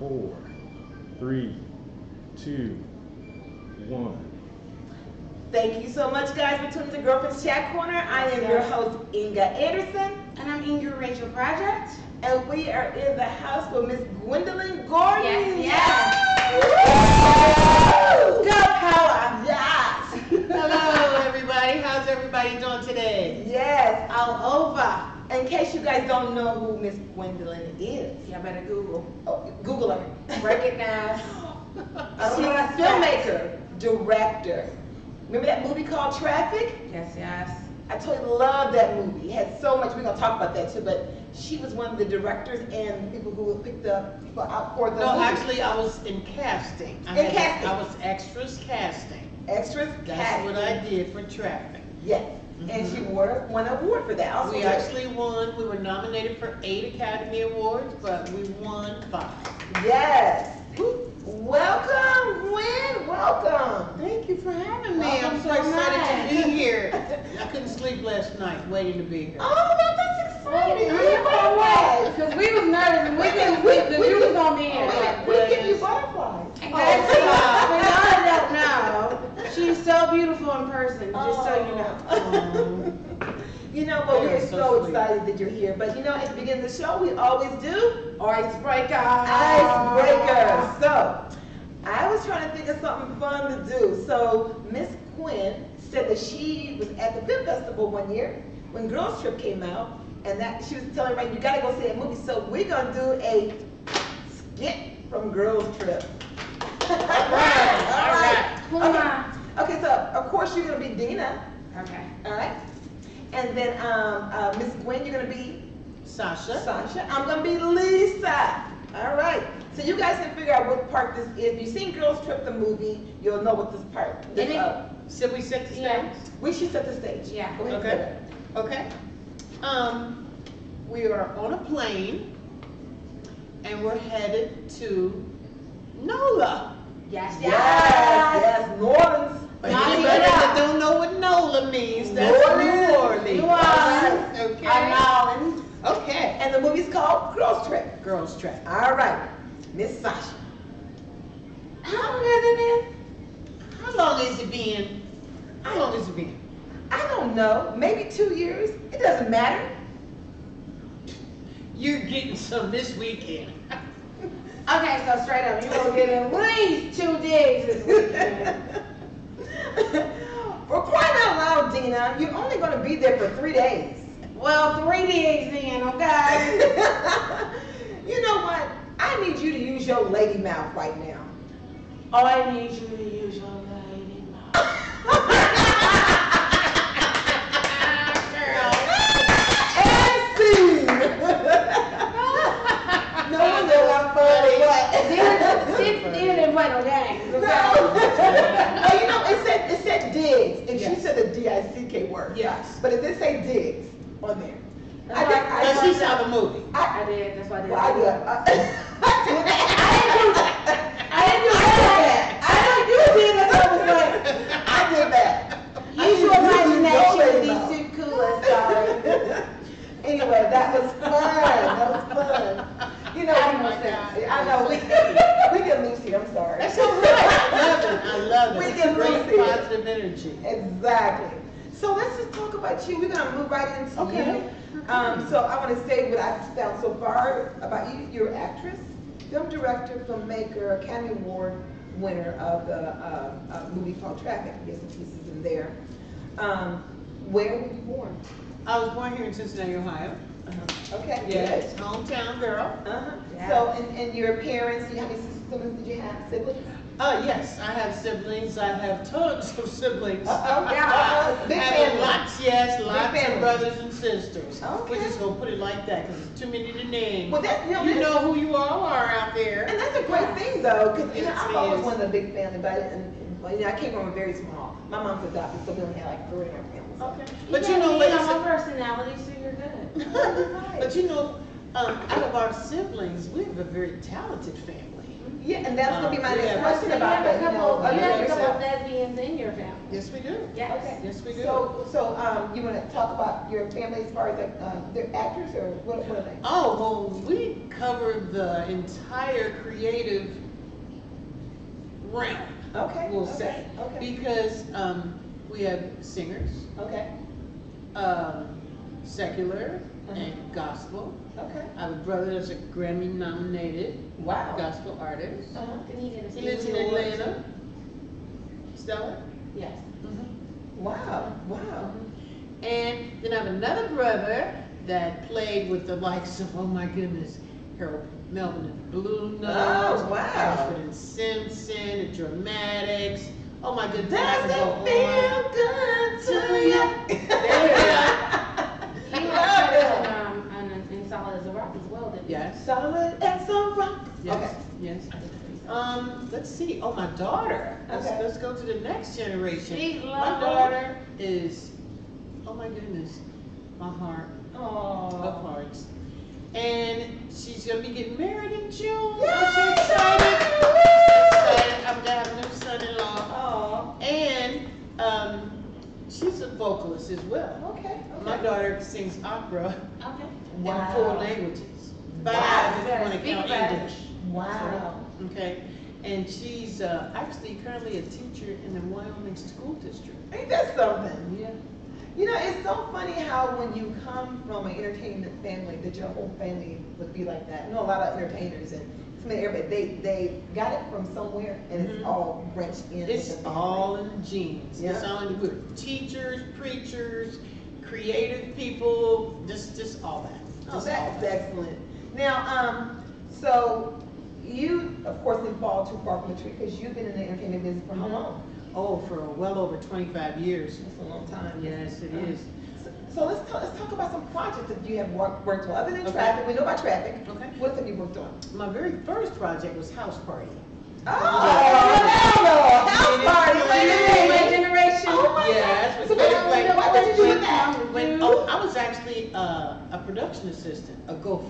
4, 3, 2, 1. Thank you so much, guys, for tuning to Girlfriendz Chat Corner. I am your host, Inga Anderson. And I'm Inga Rachel Project. And we are in the house with Miss Gwendolyn Gordon. Yes. Go power. Yes. Hello, everybody. How's everybody doing today? Yes, all over. In case you guys don't know who Miss Gwendolyn is, Y'all better Google. Google her. Recognize. She's a filmmaker, director. Remember that movie called Traffic? Yes, yes. I totally love that movie. It had so much. We're gonna talk about that too. But she was one of the directors and people who picked the people out for the No, movie. actually, I was in casting. Casting. I was extras casting. Extras. That's casting. what I did for Traffic. Yes. And she won an award for that. Also, We actually won. We were nominated for 8 Academy Awards, but we won 5. Yes. Welcome, Gwen. Welcome. Thank you for having me. Welcome I'm so so excited to much. be here. I couldn't sleep last night waiting to be here. Oh, that's exciting. Because we was nervous and we couldn't sleep because you was gonna be here. We give you butterflies. For y'all that don't know, she's so beautiful in person, just so you know. You know, but we're You're so so sweet. excited that you're here. But you know, at the beginning of the show, we always do Icebreaker. icebreaker. So, I was trying to think of something fun to do. So, Miss Quinn said that she was at the film festival one year when Girls Trip came out, and that she was telling everybody, you gotta go see a movie. So, we're gonna do a skit from Girls Trip. All right. Okay, so of course you're gonna be Dina. Okay. All right. And then Miss Gwen, you're gonna be Sasha. Sasha. I'm gonna be Lisa. All right. So you guys can figure out what part this is. If you've seen Girls Trip the movie, you'll know what this part is. Should we set the stage? Yeah. We should set the stage. Yeah. Go ahead. Okay. Okay. We are on a plane, and we're headed to NOLA. Yes, Yes. yes. Yes. New Orleans. For Knock it anybody out. that don't know what NOLA means, that's New New Orleans. New Orleans. Okay. Holland. Okay. And the movie's called Girls Trip. Girls Trip. All right. Miss Sasha. How long has it been? How long has it been? How long has it been? I don't know. Maybe 2 years. It doesn't matter. You're getting some this weekend. Okay, so straight up, you gonna get at least 2 days this weekend. For crying out loud, Dina, you're only going to be there for 3 days. Well, 3 days then, okay? You know what? I need you to use your lady mouth right now. Oh, I need you to use your lady mouth. And scene. No wonder I'm funny. Sit there and play no games, No. okay? Oh, you know, it said digs, and she Yes. said the D-I-C-K word. Yes. But it did say digs on there. But she saw the movie. I did, that's why I did. Well, I did. I didn't do that. I know you did it, so I was like, I did that. use your imagination Your with mouth. these two coolest, darling. Anyway, that was fun. That was fun. You know, Oh my God. I know we get Lucy. I'm sorry. That's all right. I love it. I love it. We It's can great see it. positive energy. Exactly. So let's just talk about you. We're gonna move right into Okay. you. So I want to say what I've found so far about you. You're an actress, film director, filmmaker, Academy Award winner of the movie called Traffic. There's some pieces in there. Where were you born? I was born here in Cincinnati, Ohio. Okay. Yes, hometown girl. Yeah. So, and your parents, how many siblings did you have? Siblings? Yes, I have siblings. I have tons of siblings. Big I have family. lots, yes, lots family. of brothers and sisters. Okay. We're just gonna put it like that because it's too many to name. Well, that's, You know who you all are out there. and that's a great thing though, because Yes, I've it always is. wanted a big family, but I came from a very small. My mom's adopted, so we only had like 3 in our family. So. Okay. But you know, ladies, my personality, so you're good. but you know, out of our siblings, we have a very talented family. Yeah, and that's gonna be my next yeah. question You about have that. a couple, other you have a yourself. couple lesbians in your family. Yes, we do. Yes. Okay. Yes, we do. So, you wanna talk about your family as far as like, they're actors or what are they? Oh, well, we cover the entire creative realm, Okay. we'll okay, say. Okay. Because we have singers, Okay. secular Uh-huh. and gospel. Okay. I have a brother that's a Grammy nominated Wow. gospel artist. Uh-huh. Did he get a He lives in Stevie Award? Atlanta. Stella? Yes. Wow. Wow. And then I have another brother that played with the likes of, oh my goodness, Harold Melvin and the Blue Notes. Oh, wow. Ashford and Simpson, the Dramatics. Oh my goodness. I Does can go it feel good to you? There you go. He was credit in Solid as a Rock as well, didn't he? Yes. Solid as a rock. Yes. Okay. Yes. Let's see. Oh, my daughter. Okay. Let's go to the next generation. She's My lovely. daughter is, oh my goodness, my heart of Oh. hearts. And she's gonna be getting married in June. Yay! I'm so excited. Excited. I'm gonna have a new son-in-law. Oh. And she's a vocalist as well. Okay. My daughter sings opera Okay. in Wow. 4 languages. Wow. 5 if you want to Speak count about it. English. Wow. Okay, and she's actually currently a teacher in the Wyoming School District. Ain't that something? Yeah. You know, it's so funny how when you come from an entertainment family, that your whole family would be like that. You know, a lot of entertainers and everybody, they got it from somewhere, and it's Mhm. all branched in. It's with the family. all in the genes. Yeah. It's all in the teachers, preachers, creative people, just all that. Oh, Just all that's that. excellent. Now, so you, of course, didn't fall too far from the tree because you've been in the entertainment business for how long? Oh, for well over 25 years. That's a long time. Yes, it is. So let's talk about some projects that you have worked on. Other than Okay. traffic, we know about traffic. Okay. What have you worked on? My very first project was House Party. Oh, house party. Wait a minute. My generation. Oh my Yes, God. with So Girlfriendz. what did you do with that? I was actually a production assistant, a gopher.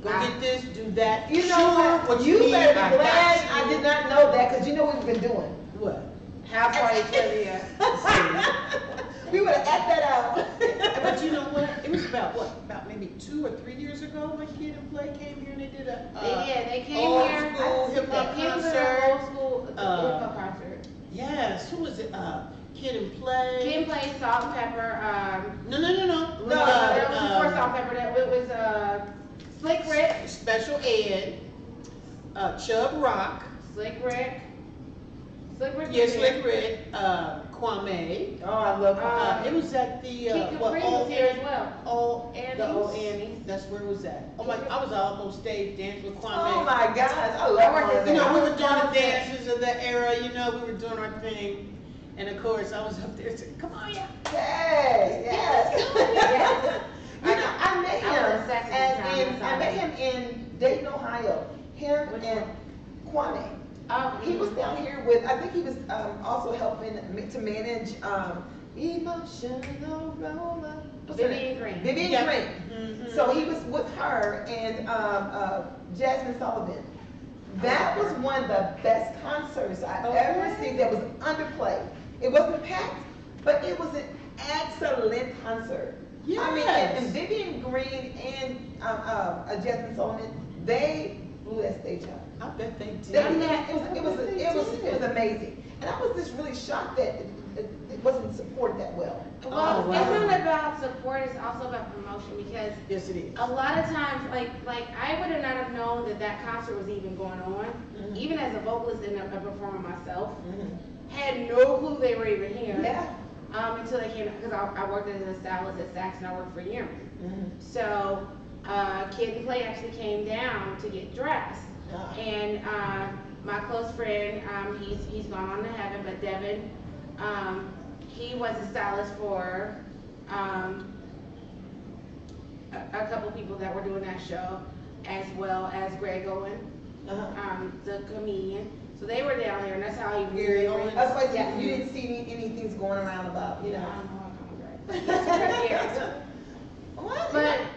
Go get this, do that. You know Sure, what? you You need, better I be got glad you. I did not know that because you know what we've been doing. What? House party trivia. We would have act that out. But you know what? It was about what? About maybe 2 or 3 years ago when Kid and Play came here and they did a They came old here. school hip hop They came to an concert. old school hip hop concert. Yes, who was it? Kid and Play. Kid and Play, Salt and Pepper. No. No, That was before Salt and Pepper. It was Slick Rick. Special Ed. Chub Rock. Slick Rick. Yes, Slick Rick. Kwame. Oh, I love It was at the Kid Capri was here as well. All Annie's. The Old Annie's. That's where it was at. Oh my! I was all on stage dancing with Kwame. Oh my gosh, I love I worked all at that. You know, we were I doing the love that. dances of the era. You know, we were doing our thing, and of course, I was up there saying, "Come on, yeah." Hey, yes. Yes. You know, I met I was sexy him, time, I met him in Dayton, Ohio. Him Which and Kwame. Oh, He was down here with, I think he was also helping to manage Emotional Roller. What's her Vivian name? Green. Vivian Yeah. Green. Mhm. So he was with her and Jasmine Sullivan. That was one of the best concerts I ever seen that was underplayed. It wasn't packed, but it was an excellent concert. I mean, and Vivian Green and Jasmine Sullivan, they blew that stage out. I bet they did. It was amazing. And I was just really shocked that it wasn't supported that well. Well, Oh, wow. it's not about support, it's also about promotion because Yes, it is. a lot of times, like I would have not have known that concert was even going on, Mhm. even as a vocalist and a performer myself, Mhm. had no clue they were even here. Yeah. Until they came, because I worked as a stylist at Saks and I worked for Yearman. Mhm. So, Kid and Play actually came down to get dressed. Ah. And my close friend, he's gone on to heaven, but Devin, he was a stylist for a couple people that were doing that show, as well as Greg Owen, the comedian. So they were down there, and that's how he Gary Owens. That's why Yeah. you didn't see any things going around about, you I know. don't know, I don't know. What?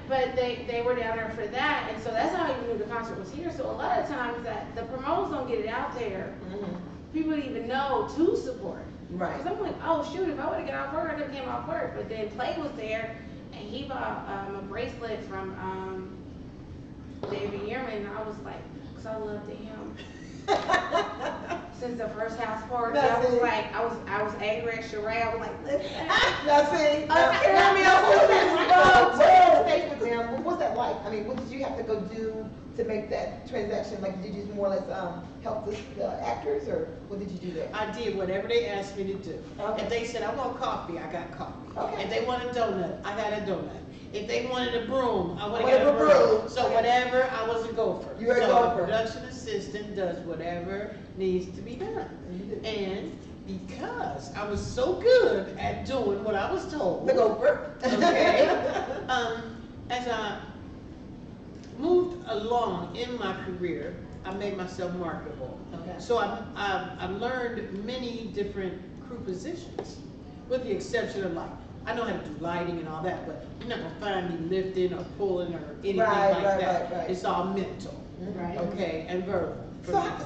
But they were down there for that, and so that's how I even knew the concert was here. So a lot of times that the promoters don't get it out there. People don't even know to support. Right. Because I'm like, oh shoot, if I would have got off work, I could have came off work. But then Clay was there, and he bought a bracelet from David Yearman, and I was like, because I loved him. Since the first house party, I was like, I was angry at Sheree. I was like, listen. Now see, what's that like? I mean, what did you have to go do to make that transaction? Like, did you just more or less help the actors, or what did you do there? I did whatever they asked me to do. Okay. If they said, I want coffee, I got coffee. Okay. If they wanted a donut, I got a donut. If they wanted a broom, I would have got a broom. So whatever, I was a gopher. You were a so gopher. A production assistant does whatever needs to be done. And because I was so good at doing what I was told, The gopher. okay, as I moved along in my career, I made myself marketable. Okay. So I learned many different crew positions, with the exception of like, I know how to do lighting and all that, but you're not gonna find me lifting or pulling or anything like that. Right. It's all mental, Right. okay, and verbal.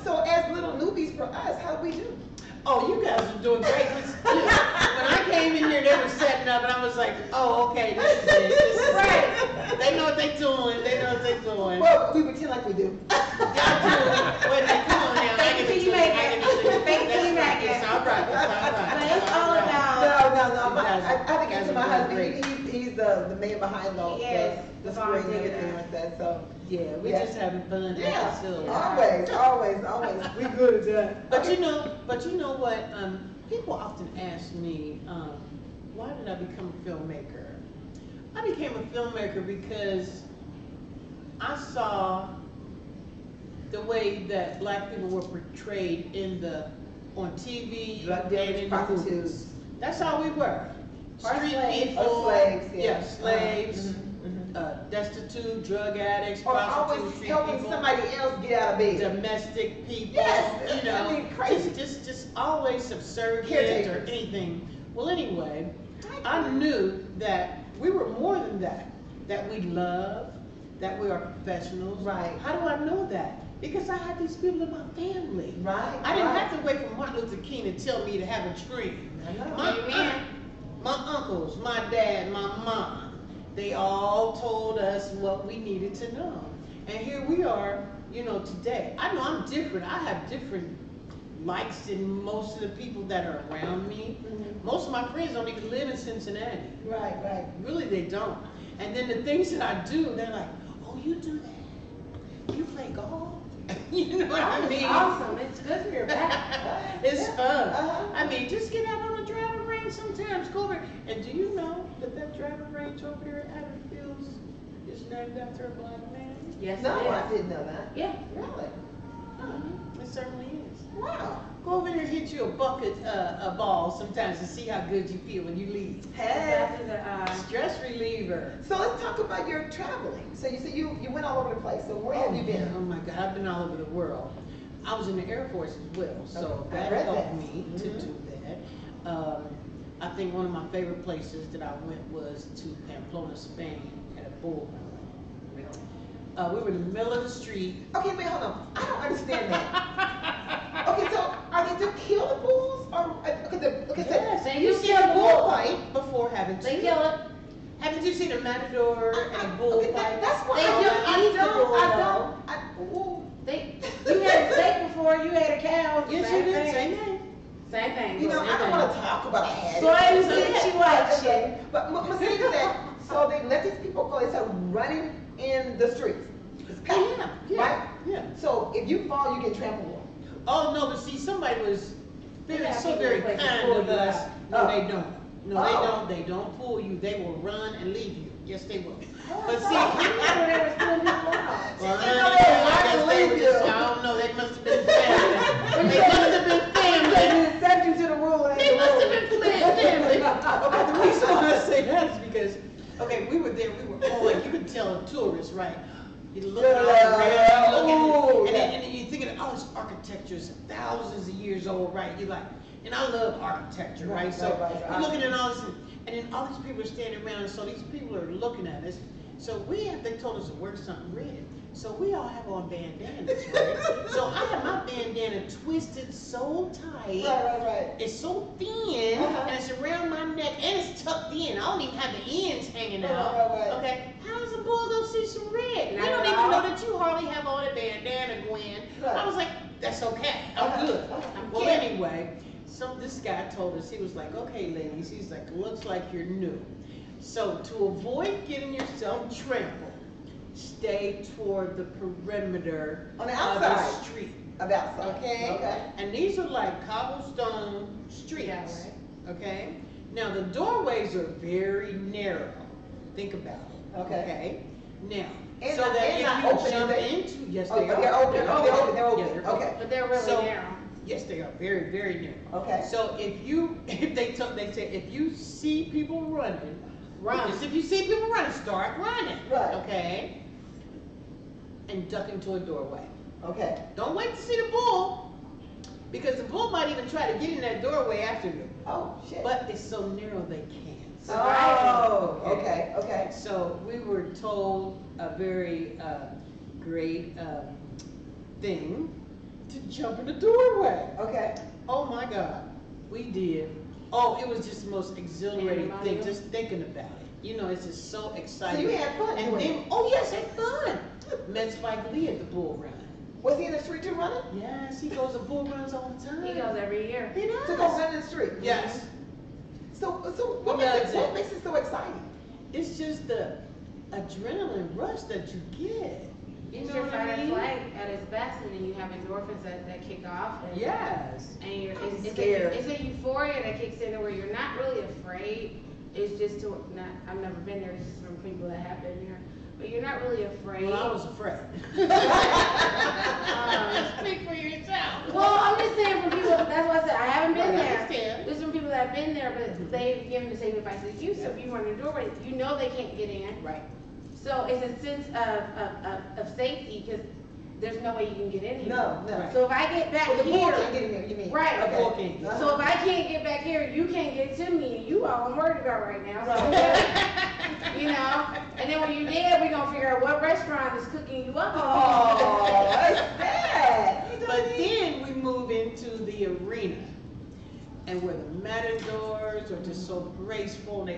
So as little newbies for us, how we do? Oh, you guys are doing great. When I came in here, they were setting up, and I was like, oh, okay, this is it. This is right. They know what they're doing. They know what they're doing. Well, we pretend like we do. Y'all do. Wait, now, come on now. Thank you, you make it. Thank you, you make it. It's all right. It's all right. But it's all about. No. I think You it's guys my are husband. doing He's the man behind all Yes, the the screen and volunteer. everything like that. So Yeah, we're Yeah. just having fun. yeah, So, always. We good at that. But you know what? People often ask me, why did I become a filmmaker? I became a filmmaker because I saw the way that black people were portrayed on TV Drug and dealers, in the prostitutes. movies. That's how we were. Or Street slaves. people, Or slaves, yeah. yeah, slaves, Mhm. destitute, drug addicts, Or prostitutes, always street helping people. somebody else get out of bed. Domestic people, Yes, you know, I mean, crazy. just always subservient Caretakers. or anything. Well, anyway, I knew that we were more than that we love, that we are professionals. Right. How do I know that? Because I had these people in my family. Right. I didn't have to wait for Martin Luther King to tell me to have a dream. I know. My uncles, my dad, my mom, they all told us what we needed to know. And here we are, today. I know I'm different. I have different likes than most of the people that are around me. Mhm. Most of my friends don't even live in Cincinnati. Right. Really, they don't. And then the things that I do, they're like, oh, you do that? You play golf? You know what I mean? Awesome. It's good for your back. It's fun. Uh-huh. I mean, just get out on the driving range sometimes. Go over. And do you know that driving range over there at Adderfields is named after a black man? Yes, No, it is. I didn't know that. Yeah. Really? It certainly is. Wow. Go over there and hit you a bucket of balls sometimes to see how good you feel when you leave. Hey. After the, Stress reliever. So let's talk about your traveling. So you said you went all over the place. So where have you been? Oh my God, I've been all over the world. I was in the Air Force as well, so Okay. I that read helped that. me to do that. I think one of my favorite places that I went was to Pamplona, Spain, at a bull run. We were in the middle of the street. Okay, wait, hold on. I don't understand that. Okay, so are they to kill the bulls or Yes, and you you see kill a the bull bull. fight before having they to. kill it. Haven't you seen a matador and a bull Okay, fight? that's why They I do eat the bull, don't. You had a steak before, you had a cow. Yes, same you did. thing. Same thing. Same thing. You know, I don't want to talk about it. So I understand you watch it. But my thing is that, so they let these people go, they start running in the streets. It's packed, right? Yeah. So if you fall, you get trampled on. Oh no, but see, somebody was Yeah, so people very like to kind pull of you us. out. No, they don't. No, they Oh. don't. They don't pull you. They will run and leave you. Yes, they will. But see, They were pulling people out. well, You know they run and leave were you. I don't know. They must have been family. They must have been family. Subject to the rule. They must have been family. Okay, the reason why I say that is because, okay, we were there. We were all like, you could tell a tourist, right? You look around, and then you're thinking, oh, this architecture is thousands of years old, right? You're like, and I love architecture, right? So Right. you're looking at all this, And then all these people are standing around, and so these people are looking at us. So they told us to wear something red. So we all have on bandanas, right? So I have my bandana twisted so tight. Right. It's so thin, and it's around my neck, and it's tucked in. I don't even have the ends hanging out. Right. Okay, how's a bull gonna see some red? We don't even know that you hardly have on a bandana, Gwen. Right. I was like, that's okay. I'm good. Well, anyway, so this guy told us, he was like, okay, ladies, he's like, looks like you're new. So to avoid getting yourself trampled, stay toward the perimeter On the of outside. the street. Of outside. Okay? And these are like cobblestone streets. Yeah, right. Okay? Now the doorways are very narrow. Think about it. Okay. Now, And so not- that and not if you open, jump is they? into, yes, Oh, they are. they're open. They're They're open. open. They're open. Yeah, they're Okay. But they're really So- narrow. Yes, they are very, very narrow. Okay. So they say if you see people running, Run. Just if you see people running, start running. Right. Okay. And duck into a doorway. Okay. Don't wait to see the bull, because the bull might even try to get in that doorway after you. Oh, shit. But it's so narrow they can't. Oh, okay. So we were told a very great thing to jump in the doorway. Okay. Oh my God, we did. Oh, it was just the most exhilarating thing, Pandemonium. just thinking about it. You know, it's just so So exciting. you had fun And doing then, it. oh yes, had fun. Met Spike Lee at the bull run. Was he in the street too running? Yes, he goes to bull runs all the time. He goes every year. He To go does. run in the street? Yes. So He does what it. makes it so exciting? It's just the adrenaline rush that you get. You It's know your what fight I or mean? flight at its best, and then you have endorphins that kick off. And, Yes. And it's scared. it's a euphoria that kicks in where you're not really afraid. It's just I've never been there. It's just from people that have been there. But you're not really afraid. Well, I was afraid. Speak for yourself. Well, I'm just saying from people, that's why I said I haven't been Right, I there. understand. There's some people that have been there, but they've given the same advice as you. So if you run the doorway, you know they can't get in. Right. So it's a sense of safety because there's no way you can get in here. No. Right. So if I get back Well, the bull here, can't get in there, you mean? Right. Okay. The bull can't get in. so if I can't get back here, you can't get to me, and you all I'm worried about right now. So, you know, and then when you're there, we're gonna figure out what restaurant is cooking you up. Oh, that's bad. But then we move into the arena, and where the matadors are just so graceful, and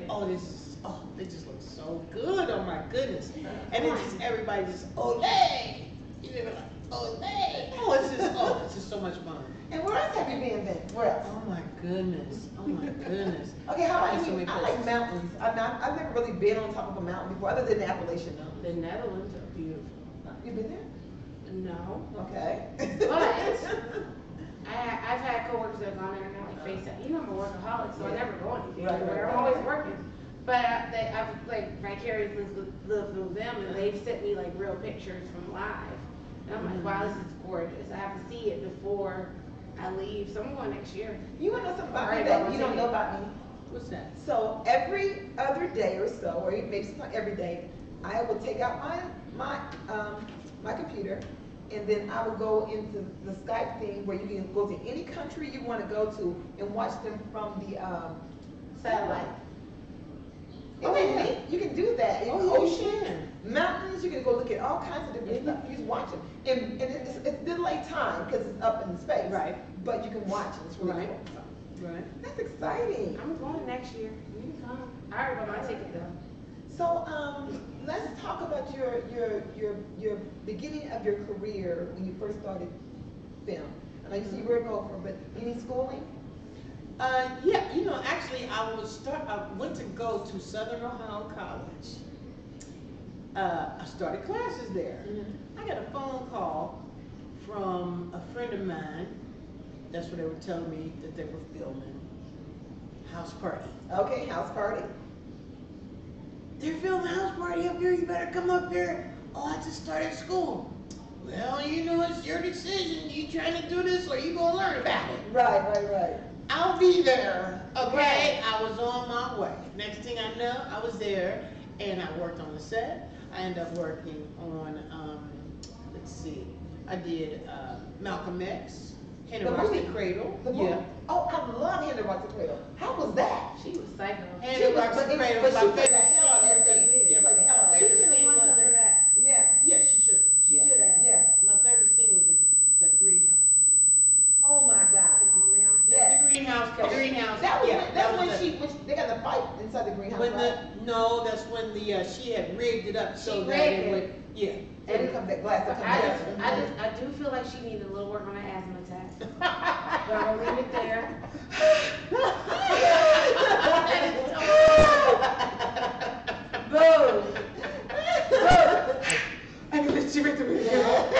they just look so good. Oh my goodness! And then just everybody just olay, you know, like olay. It's just so much fun. And where else have you been then? Where else? Oh my goodness! Oh my goodness! Okay, how There's about so you? many I like places. mountains. I've never really been on top of a mountain before, other than the Appalachian Mountains. The Netherlands are beautiful. You been there? No, Okay. but I've had coworkers that have gone there and they're like, face it, you know I'm a workaholic, so I never go anything. Right. I'm always working. But I've like vicariously lived through them, and they've sent me like real pictures from live. And I'm like, wow, this is gorgeous. I have to see it before I leave. So I'm going next year. You want to know something about me Alright, that well, you don't know about me? What's that? So every other day or so, or maybe sometimes every day, I will take out my computer, and then I will go into the Skype thing where you can go to any country you want to go to and watch them from the satellite. Oh, Isn't yeah. it neat? You can do that. Oh, you Ocean, can. mountains, you can go look at all kinds of different Yeah. stuff. You just watch them. And it's delay time because it's up in space. Right. But you can watch it. It's really Right. cool. Right. That's exciting. I'm going next year. You can come. I already bought my ticket though. So let's talk about your beginning of your career when you first started film. And like you said, you were a gopher, but any schooling? Yeah, you know, actually, I went to go to Southern Ohio College. I started classes there. I got a phone call from a friend of mine. That's what they were telling me that they were filming. House Party. Okay, house party. They're filming House Party up here. You better come up here. Oh, I just started school. Well, you know, it's your decision. You trying to do this or you gonna learn about it? Right. I'll be there, okay? Right. I was on my way. Next thing I know, I was there, and I worked on the set. I ended up working on, let's see, I did Malcolm X, Henry Rocks the Cradle. Yeah. Oh, I love Henry Rocks the Cradle. How was that? She was psycho. Henry Rocks the Cradle. But My she played the favorite hell out of that scene. thing. She Yeah, played the hell out of She that. should have won something for that. Yeah. Yeah, she should. She should have. Yeah. My favorite scene was the greenhouse. Oh my God. Come on now. Yeah. The greenhouse. The greenhouse. That was yeah, when, that was when they got the fight inside the greenhouse. when right? no, that's when she had rigged it up so She that rigged it would. it. Yeah. And it comes that glass that comes down. I do feel like she needed a little work on her asthma attack. But I'll leave it there. Boo! I can let you read the video.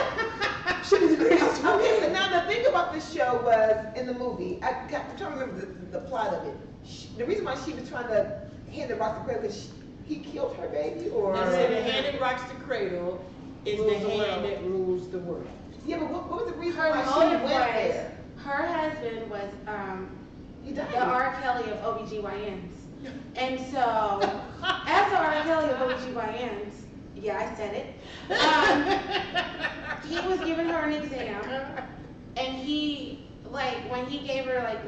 She was the greenhouse. Okay, but now the thing about this show was in the movie. I'm trying to remember the plot of it. The reason why she was trying to hand the rocks the cradle because he killed her baby, or I said the hand that rocks the cradle is the Rules the hand world. that rules the world. yeah. But what was the reason Her why she motive went was, there? her husband was He died. the R. Kelly of OBGYNs. And so, as the R. Kelly of OBGYNs, yeah, I said it, he was giving her an exam, and he, like, when he gave her, like,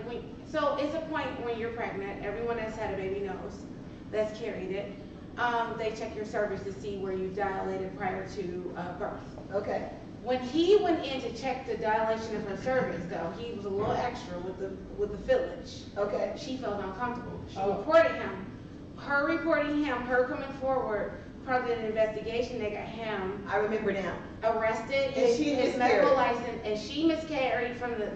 so it's a point when you're pregnant, everyone that's had a baby knows, that's carried it, they check your cervix to see where you dilated prior to birth. Okay. When he went in to check the dilation of her cervix, though, he was a little extra with the fillage. Okay. She felt uncomfortable. She Oh. reported him. Her reporting him, her coming forward, prompted an investigation that got him I remember now. arrested, And she his medical miscarried. license, and she miscarried from the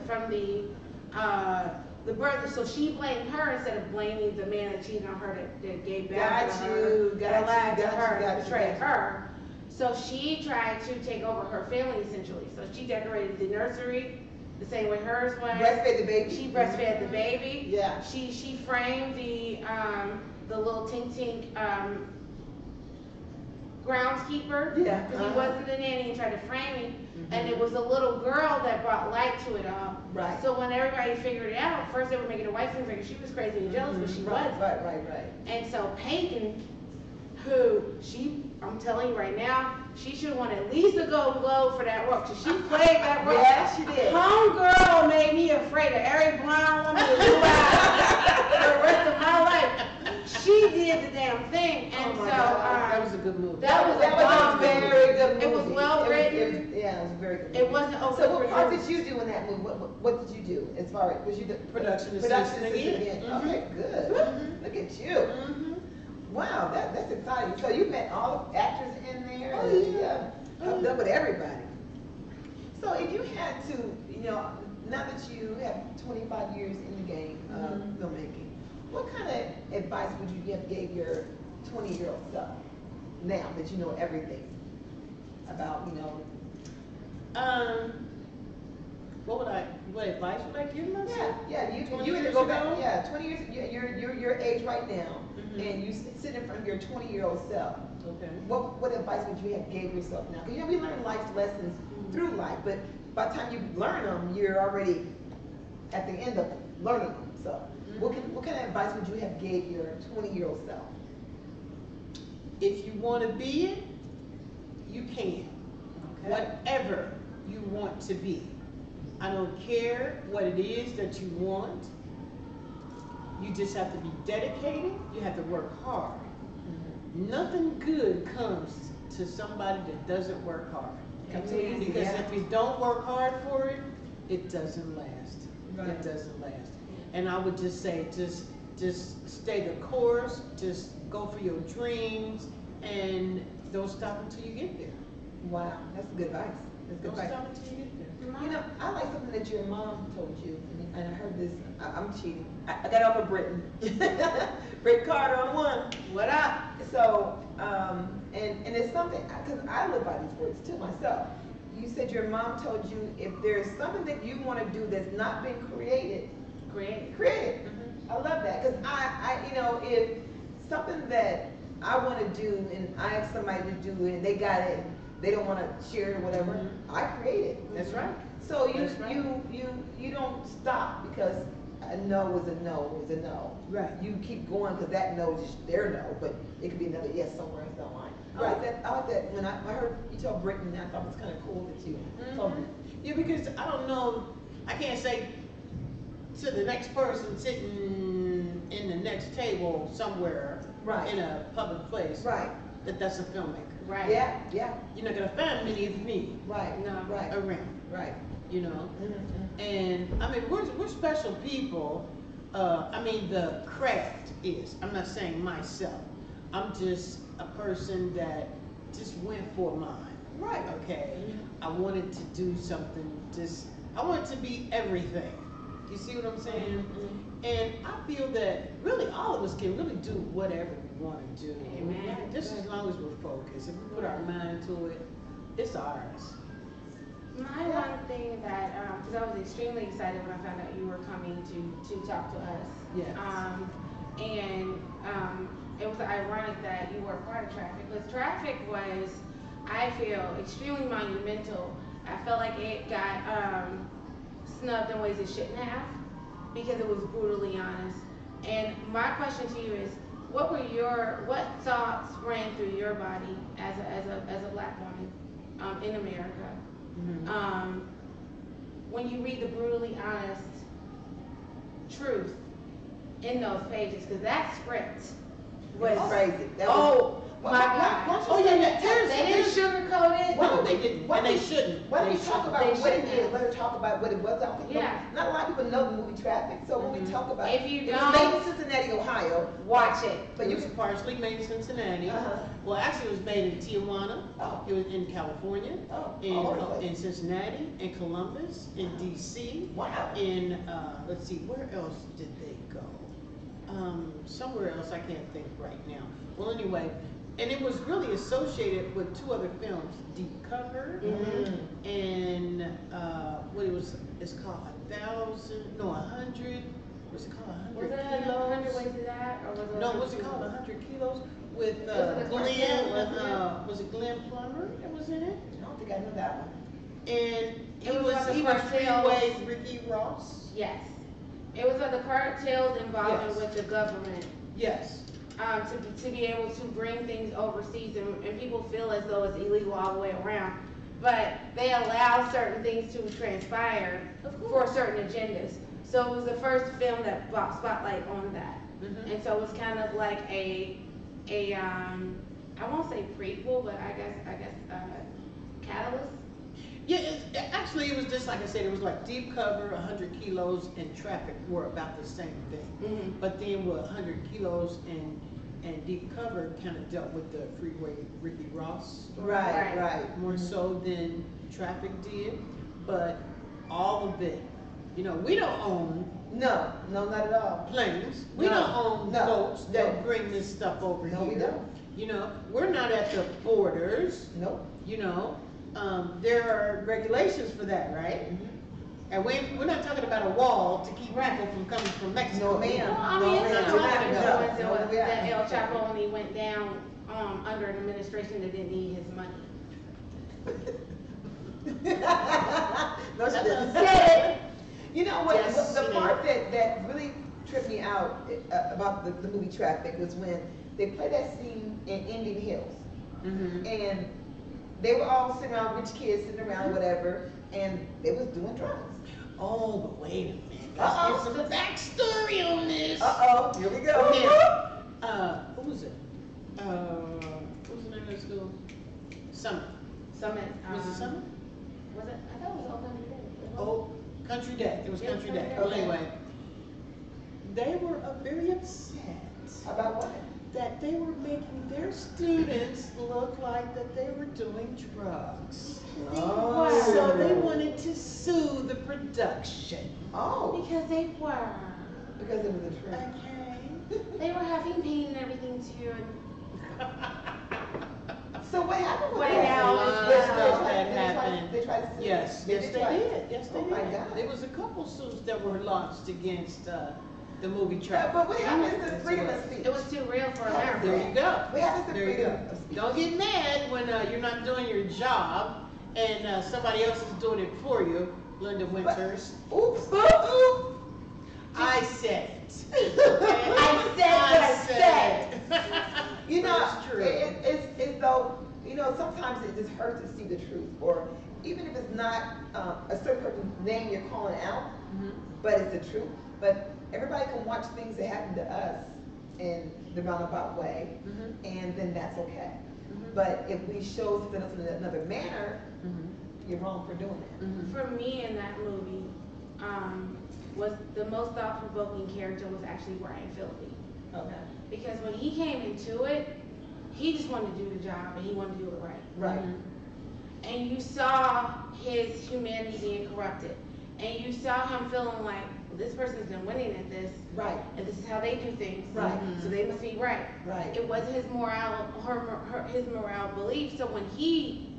birth. So she blamed her instead of blaming the man that cheated on her that gave back to her, that lied to her, betrayed her. So she tried to take over her family essentially. So she decorated the nursery the same way hers was. Breastfed the baby. She breastfed the baby. Yeah. She framed the little tink groundskeeper. Yeah. Because he wasn't the nanny and tried to frame him. And it was a little girl that brought light to it all. Right. So when everybody figured it out, first they were making a white thing figure she was crazy and jealous, but she wasn't. Right. And so Peyton, who I'm telling you right now, she should have won at least a Golden Globe for that role. Cause she played that role. Yeah, she did. Homegirl made me afraid of every blonde woman with blue eyes for the rest of my life. She did the damn thing, and Oh my so God, That was a good movie. that was a a bomb very good movie. It was well written. Yeah, it was a very good movie. It wasn't So overly what part produced. did you do in that movie? What did you do as far as, was you the Production production assistant again. Okay, good. Look at you. Wow, that's exciting. So you met all the actors in there. Oh, and, yeah. hooked up with everybody. So if you had to, now that you have 25 years in the game of filmmaking, what kind of advice would you have gave your 20-year-old self now that you know everything about, What advice would I give myself? Yeah, you 20 either years go back, ago? 20 years, you're your age right now, and you sit in front of your 20-year-old self. Okay. What advice would you have gave yourself now? Because we learn life's lessons through life, but by the time you learn them, you're already at the end of learning them. So, what kind of advice would you have gave your 20-year-old self? If you want to be it, you can. Okay. Whatever you want to be. I don't care what it is that you want. You just have to be dedicated. You have to work hard. Nothing good comes to somebody that doesn't work hard. Amen. Because Yeah. if you don't work hard for it, it doesn't last. Right. It doesn't last. And I would just say, just stay the course, just go for your dreams, and don't stop until you get there. Wow, that's good advice. That's good Don't advice. stop until you get there. I like something that your mom told you, and I heard this. I'm cheating. I got off of Britain. Britt Carter on one. What up? So, and it's something, because I live by these words too myself. You said your mom told you if there's something that you want to do that's not been created, create it. I love that, because if something that I want to do and I ask somebody to do it and they got it, and they don't want to share it or whatever, I create it. That's right. So That's right. you don't stop because a no is a no is a no. Right. You keep going because that no is just their no, but it could be another yes somewhere else down the line. I Right. like that. I like that. When I heard you tell Brittany, I thought it was kind of cool that you told me. Yeah, because I don't know I can't say to the next person sitting in the next table somewhere Right. in a public place Right. that that's a filmmaker. Right. Yeah, yeah, You're not gonna find many of me right, No. right, around, right. you know. Mhm. And I mean, we're special people. I mean, the craft is. I'm not saying myself. I'm just a person that just went for mine. Right. Okay. I wanted to do something. I wanted to be everything. You see what I'm saying? And I feel that really all of us can really do whatever we want to do. Amen. Just as long as we're focused. If we put our mind to it, it's ours. My one thing that, because I was extremely excited when I found out you were coming to talk to us. Yes. It was ironic that you were part of traffic, because traffic was, I feel, extremely monumental. I felt like it got snubbed in ways it shouldn't have, because it was brutally honest. And my question to you is, what thoughts ran through your body as a black woman in America? Mm-hmm. When you read the brutally honest truth in those pages, because that script was Crazy. That was, my God. Oh yeah, They didn't sugarcoat it. No, they didn't, and they shouldn't. Why don't we They talk shouldn't. about They what it shouldn't. is? Let her talk about what it was. I don't think Yeah. not a lot of people know the movie Traffic. So when we talk about If you it was don't- made in Cincinnati, Ohio. Watch it. But It you was can. partially made in Cincinnati. Uh-huh. Well, actually, it was made in Tijuana. Oh. It was in California. Oh, all over the place. In Cincinnati, in Columbus, in DC. Wow. In let's see, where else did they go? Somewhere else I can't think right now. Well, anyway, and it was really associated with two other films, Deep Cover Mhm. and it's called 100. Was it called 100 Was it Kilos? 100 Ways to Die, or was it? No, was it called 100 Kilos with Was it a cartel, Glenn? wasn't Was it Glenn Plummer that was in it? I don't think I knew that one. And It was about the he was cartel. Freeway Ricky Ross. Yes. It was the cartels involvement Yes. with the government. Yes. To be able to bring things overseas, and people feel as though it's illegal all the way around, but they allow certain things to transpire for certain agendas. So it was the first film that brought spotlight on that, Mhm. and so it was kind of like a I won't say prequel, but I guess catalyst. Yeah, actually, it was just like I said. It was like Deep Cover, 100 Kilos, and Traffic were about the same thing. Mm-hmm. But then with 100 Kilos and Deep Cover kind of dealt with the Freeway Ricky Ross Right. more so than Traffic did. But all of it, we don't own No, not at all. planes. We No, don't own no, boats no. that bring this stuff over No, here. we don't. We're not at the borders. Nope. There are regulations for that, right? And we're not talking about a wall to keep people from coming from Mexico. No, ma'am. Well, I No, mean, it's ma'am. a No, lot of no, influence no, we are. that El Chapo only went down under an administration that didn't need his money. No, she didn't. Said it. You know what? Yes, The she part that really tripped me out about the movie Traffic was when they played that scene in Indian Hills, Mm-hmm. and they were all sitting around, rich kids sitting around, whatever, and they was doing drugs. Oh, but wait a minute. Uh-oh. Let's get some backstory on this. Here we go. Who was it? What was the name of the school? Summit. Summit. Was it Summit? Was it? I thought it was Old Country Day. Oh, Country Day. It was Yeah, Country Country Day. Day. Well, anyway, they were very upset About what? that they were making their students look like that they were doing drugs. Oh. So they wanted to sue the production. Oh, Because they were. because it was a truth. Okay. They were having pain and everything too. So what happened with What that? happened? They Stuff tried- that they tried- happened. They tried to sue. Yes, yes, they try? did. Yes, they Oh did. my God. There was a couple suits that were launched against the movie Yeah, Traffic. but what happens to freedom of speech? It was too real for There America. you go. What happens to There you freedom go. of speech? Don't get mad when you're not doing your job and somebody else is doing it for you. Linda Winters. Oops, oops. I said it. I said what I said. You know, But it's true. it's though, sometimes it just hurts to see the truth, or even if it's not a certain person's name you're calling out, Mhm. but it's the truth. But everybody can watch things that happen to us in the roundabout way, Mhm. and then that's okay. Mhm. But if we show something else in another manner, Mhm. you're wrong for doing it. Mhm. For me in that movie, was the most thought-provoking character was actually Ryan Phillippe. Okay. Because when he came into it, he just wanted to do the job and he wanted to do it right. Right. Mhm. And you saw his humanity being corrupted. And you saw him feeling like, well, this person's been winning at this, Right. and this is how they do things. Right. So they must be right. Right. It wasn't his his morale belief. So when he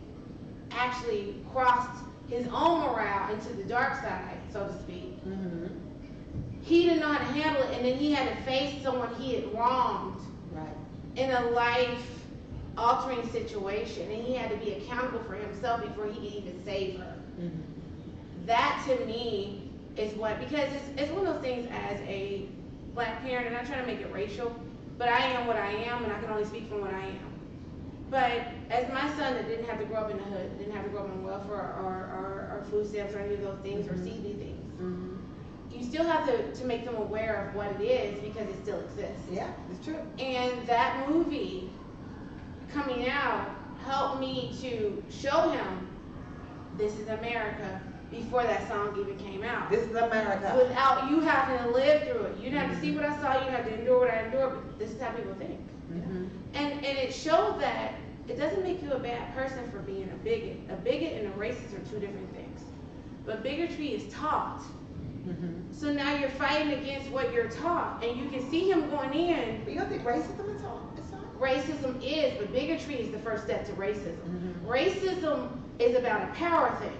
actually crossed his own morale into the dark side, so to speak, Mhm. he didn't know how to handle it, and then he had to face someone he had wronged Right. in a life-altering situation, and he had to be accountable for himself before he could even save her. Mhm. That to me is what, because it's one of those things as a black parent, and I'm not trying to make it racial, but I am what I am, and I can only speak from what I am. But as my son that didn't have to grow up in the hood, didn't have to grow up on welfare or food stamps or any of those things, or see these things, Mhm. you still have to make them aware of what it is because it still exists. Yeah, it's true. And that movie coming out helped me to show him this is America before that song even came out. This is America. Without you having to live through it. You didn't have to see what I saw, you didn't have to endure what I endured, but this is how people think. Mhm. And it showed that it doesn't make you a bad person for being a bigot. A bigot and a racist are two different things. But bigotry is taught. Mhm. So now you're fighting against what you're taught, and you can see him going in. But you don't think racism is all? It's not. Racism is, but bigotry is the first step to racism. Mhm. Racism is about a power thing.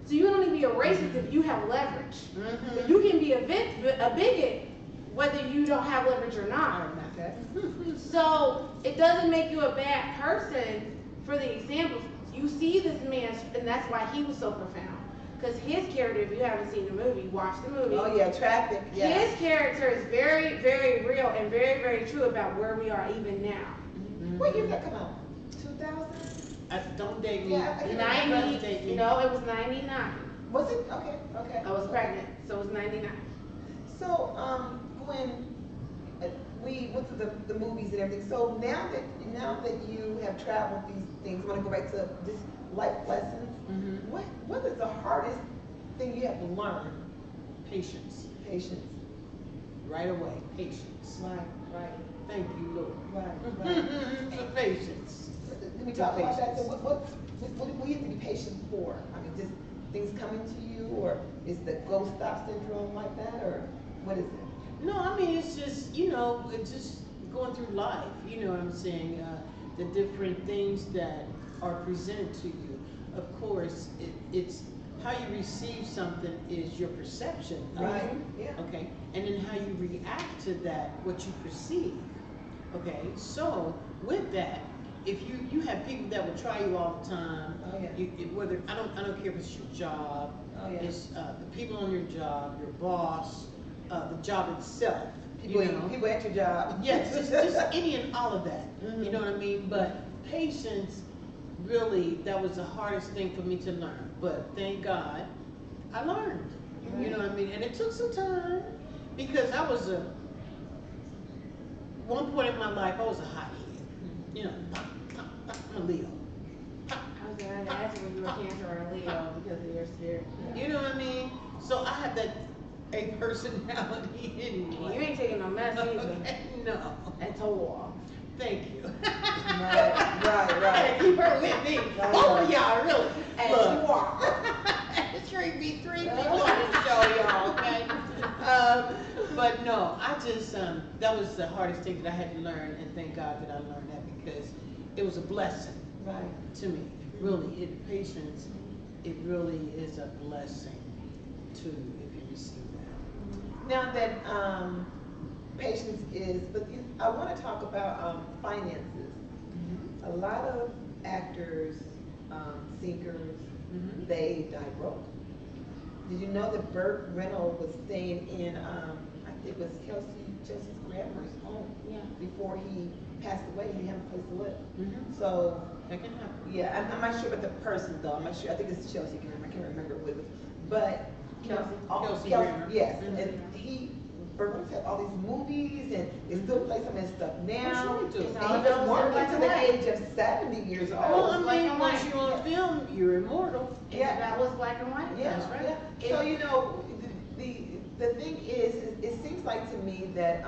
So you can only be a racist if you have leverage. Mhm. But you can be a bigot whether you don't have leverage or not. Okay. So it doesn't make you a bad person for the examples. You see this man, and that's why he was so profound. Because his character, if you haven't seen the movie, watch the movie. Oh yeah, traffic. Yeah. His character is very, very real and very, very true about where we are even now. What year did that come out? 2000? Don't date me. Yeah, I can't Don't date me. No, it was 99. Was it? Okay. Okay. I was pregnant, so it was 99. So, Gwen, we went to the movies and everything. So now that you have traveled these things, I want to go back to just life lessons. Mhm. What is the hardest thing you have to learn? Patience. Patience. Right away. Patience. Right. Thank you, Lord. Right. For patience. Let me talk about that. So what do you have to be patient for? I mean, just things coming to you, or is the go stop syndrome like that, or what is it? No, I mean, it's just, it's just going through life, you know what I'm saying? The different things that are presented to you. Of course, it's how you receive something is your perception of Right. it. Yeah. Okay, and then how you react to that, what you perceive. Okay, so with that, if you have people that will try you all the time, Oh yeah. whether I don't care if it's your job, Oh yeah. it's the people on your job, your boss, the job itself. People at your job. Yes, just any and all of that. Mhm. You know what I mean? But patience, really, that was the hardest thing for me to learn. But thank God, I learned. You know what I mean? And it took some time because I was one point in my life, I was a hothead. You know, I'm a Leo. I was going to ask you when you were Cancer or a Leo because of your spirit. You know what I mean? So I have that a personality anyway. You ain't taking no mess either. Okay, no. At all. Thank you. Right. Keep her with me. Right. Oh, y'all, really. As Look. you are. It's 3v3 people on the show, y'all, okay? But no, I just, that was the hardest thing that I had to learn, and thank God that I learned that because it was a blessing Right. to me. Really, patience, it really is a blessing to you if you receive that. Now that patience is, but I want to talk about finances. A lot of actors, singers, Mhm. they die broke. Did you know that Burt Reynolds was staying in, I think it was Chelsea's grandmother's home Yeah. before he passed away? He didn't have a place to live. Mhm. So That can happen. Yeah, I'm not sure about the person though. I'm not sure. I think it's Chelsea Grammer. I can't remember what it was. But Kelsey Grammer. Yes, and Bergman's had all these movies, and they still play some of his stuff now. Sure do. And he was working to the age of 70 years old. Well, I mean, once you're on film, you're immortal. Yeah. That was black and white. Yeah, That's right. yeah. So you know, the thing is, it seems like to me that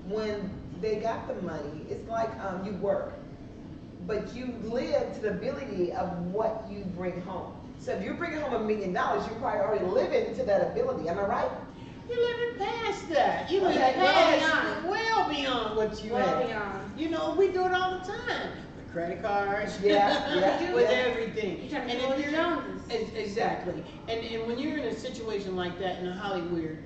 when they got the money, it's like you work, but you live to the ability of what you bring home. So if you're bringing home $1 million, you're probably already living to that ability. Am I right? You're living past that. You live Okay, well beyond what you have. Beyond. You know, we do it all the time. With credit cards. Yeah, with yeah. everything. You're trying to And do if the you're Joneses. exactly. And when you're in a situation like that in a Hollywood.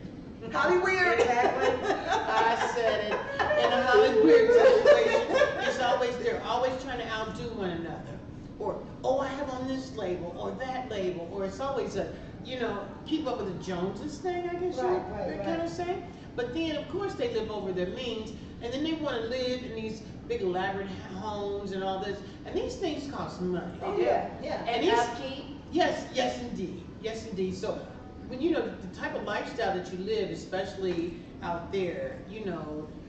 Hollywood. Exactly. I said it. In a Hollywood situation, they're always trying to outdo one another. Or, oh, I have on this label or that label, or it's always a, keep up with the Joneses thing, I guess you're kind of saying. But then, of course, they live over their means, and then they want to live in these big elaborate homes and all this, and these things cost money. Oh yeah, yeah. And these- upkeep. Yes, indeed. So, when the type of lifestyle that you live, especially out there,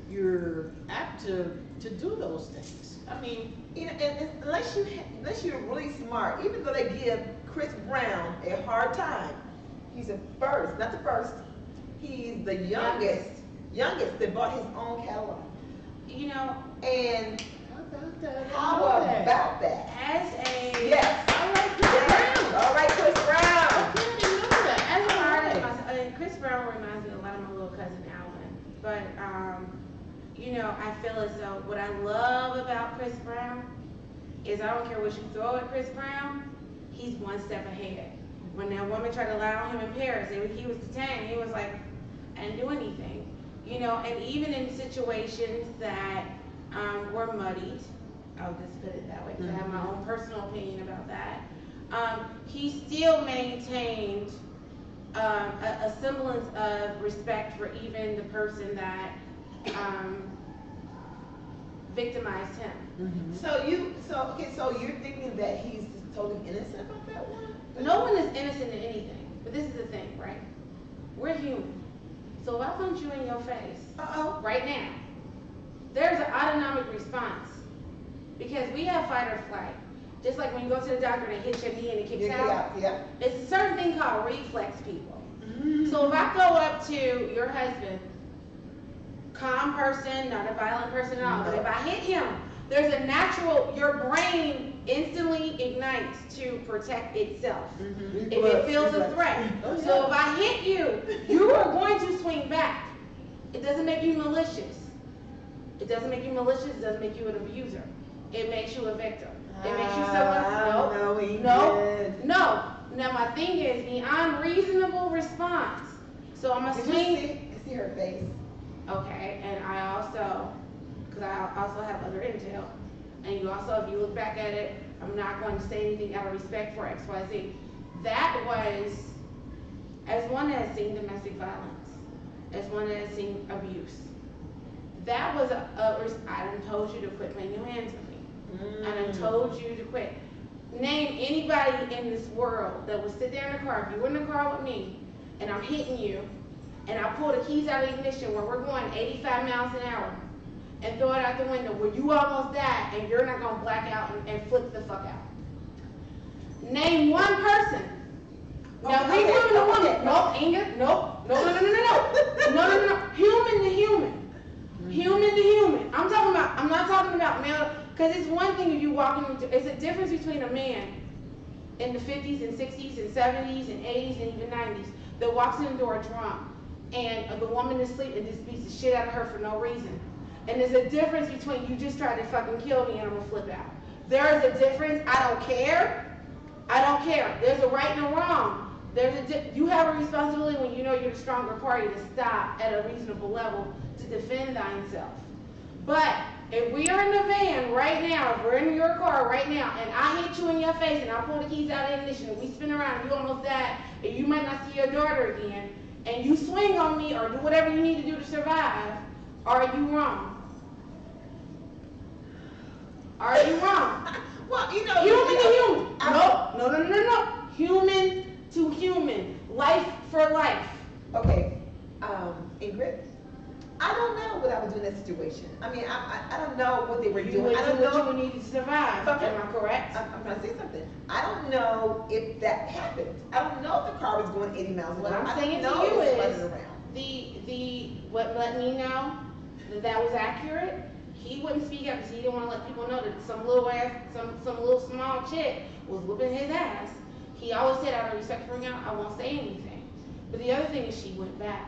you're apt to do those things. I mean, and unless you're really smart, even though they give Chris Brown a hard time, he's not the first. He's the youngest that bought his own catalog. And how about that? As a Yes. All right, Chris Brown. I didn't know that. As an artist, Chris Brown reminds me a lot of my little cousin Alan. But I feel as though what I love about Chris Brown is I don't care what you throw at Chris Brown, he's one step ahead. When that woman tried to lie on him in Paris, he was detained. He was like, I didn't do anything. And even in situations that were muddied, I'll just put it that way, because I have my own personal opinion about that. He still maintained a semblance of respect for even the person that victimized him. Mm-hmm. So you're thinking that he's totally innocent about that one? No one is innocent in anything, but this is the thing, right? We're human. So if I punch you in your face right now, there's an autonomic response because we have fight or flight. Just like when you go to the doctor and they hit your knee and it kicks out. Yeah. It's a certain thing called reflex, people. So if I go up to your husband, calm person, not a violent person at all, but if I hit him, there's a natural, your brain instantly ignites to protect itself if it feels a threat. So if I hit you, you are going to swing back. It doesn't make you malicious. It doesn't make you malicious. It doesn't make you an abuser. It makes you a victim. It makes you someone. No. Now my thing is the unreasonable response. So I'm gonna swing. See her face. Okay, and I also, because I also have other intel, and you also, if you look back at it, I'm not going to say anything out of respect for XYZ. That was, as one that has seen domestic violence, as one that has seen abuse, that was I done told you to quit putting your hands on me. I done told you to quit. Name anybody in this world that would sit there in the car, if you were in the car with me, and I'm hitting you, and I pull the keys out of the ignition where we're going 85 miles an hour, and throw it out the window where you almost died, and you're not going to black out and flip the fuck out. Name one person. Now, we woman to woman. No, Inga, no. Human to human. Human to human. I'm not talking about male, because it's one thing if you walk into, it's a difference between a man in the 50s and 60s and 70s and 80s and even 90s that walks in the door drunk and the woman is asleep and just beats the shit out of her for no reason. And there's a difference between you just tried to fucking kill me and I'm gonna flip out. There is a difference. I don't care. There's a right and a wrong. You have a responsibility when you know you're the stronger party to stop at a reasonable level to defend thyself. But if we are in the van right now, if we're in your car right now, and I hit you in your face and I pull the keys out of the ignition and we spin around and you almost died and you might not see your daughter again, and you swing on me or do whatever you need to do to survive, are you wrong? Are you wrong? Well, you know, Human to human. I- No. Human to human. Life for life. Okay, Ingrid, I don't know what I would do in that situation. I mean, I don't know what they were You doing. would I do don't what you know. would need to survive. Okay. Am I correct? I'm trying to say something. I don't know if that happened. I don't know if the car was going 80 miles an What hour. I'm I saying don't to know you if it was is, running around. what let me know that was accurate, he wouldn't speak up because he didn't want to let people know that some little small chick was whooping his ass. He always said, out of respect for him, I won't say anything. But the other thing is she went back.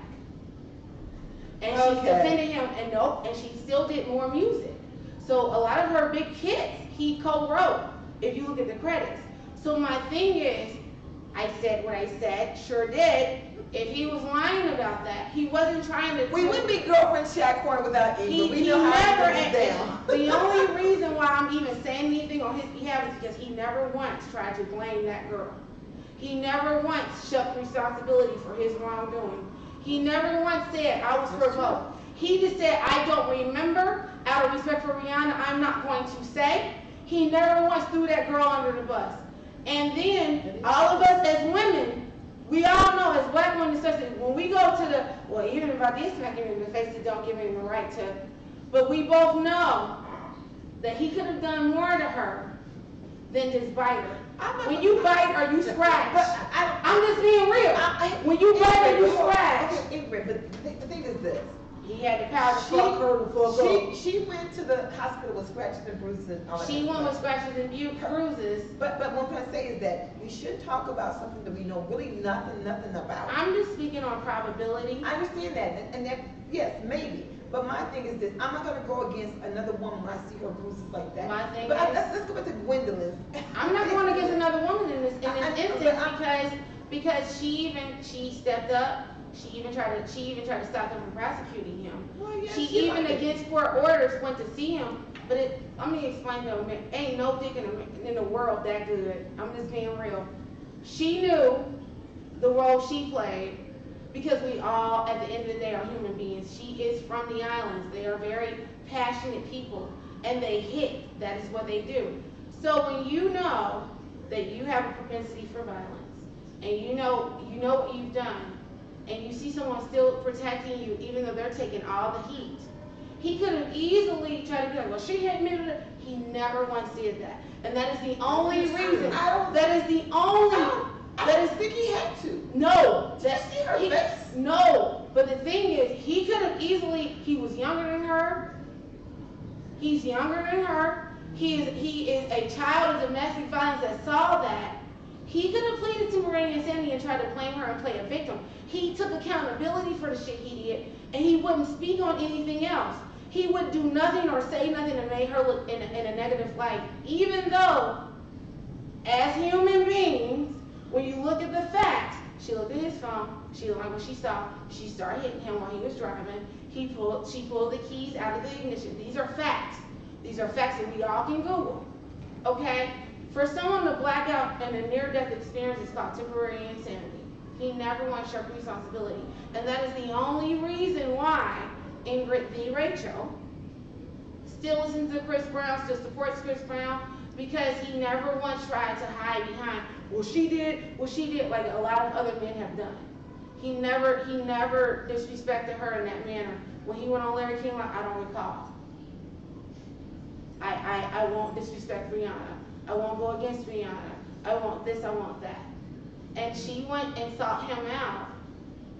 And she defended him, and she still did more music. So a lot of her big hits, he co-wrote, if you look at the credits. So my thing is, I said what I said, sure did. If he was lying about that, he wasn't trying to. We wouldn't be girlfriend chat corner without Ingrid. We He know how never, to get it down. the only reason why I'm even saying anything on his behalf is because he never once tried to blame that girl. He never once shoved responsibility for his wrongdoing. He never once said, I was provoked. He just said, I don't remember. Out of respect for Rihanna, I'm not going to say. He never once threw that girl under the bus. And then, all of us as women, we all know as black women, especially when we go to the, well, even if I did smack him in the face, it don't give him the right to, but we both know that he could have done more to her than just bite her. When you bite or you scratch, I'm just being real. When you bite or you scratch. Okay, Ingrid, but the thing is this. He had the power to fuck her to fuck up. She went to the hospital with scratches and bruises and all that. She went with scratches and bruises. But what I'm trying to say is that we should talk about something that we know really nothing about. I'm just speaking on probability. I understand that, and that, yes, maybe. But my thing is this, I'm not gonna go against another woman when I see her bruises like that. My thing but is, let's go back to Gwendolyn's. I'm not going against another woman in this instance because she stepped up. She even tried to stop them from prosecuting him. Well, yes, she she even might. against court orders went to see him. But let me explain though, ain't no dick in the world that good. I'm just being real. She knew the role she played because we all, at the end of the day, are human beings. She is from the islands. They are very passionate people, and they hit. That is what they do. So when you know that you have a propensity for violence, and you know what you've done, and you see someone still protecting you, even though they're taking all the heat, he could have easily tried to be like, well, she hit me. He never once did that, and that is the only reason. I don't think he had to. No. Did you see her face? No. But the thing is, he could have easily, he was younger than her. He's younger than her. He is a child of domestic violence that saw that. He could have pleaded to Miranda insanity and tried to blame her and play a victim. He took accountability for the shit he did, and he wouldn't speak on anything else. He would do nothing or say nothing to make her look in a negative light, even though, as human beings, when you look at the facts, she looked at his phone, she liked what she saw, she started hitting him while he was driving, she pulled the keys out of the ignition. These are facts. These are facts that we all can Google, okay? For someone to black out in a near-death experience is called temporary insanity. He never once shirked responsibility. And that is the only reason why Ingrid v. Rachel still listens to Chris Brown, still supports Chris Brown, because he never once tried to hide behind, well, she did, like a lot of other men have done. He never disrespected her in that manner. When he went on Larry King, I don't recall. I won't disrespect Rihanna. I won't go against Rihanna. I want this, I want that. And she went and sought him out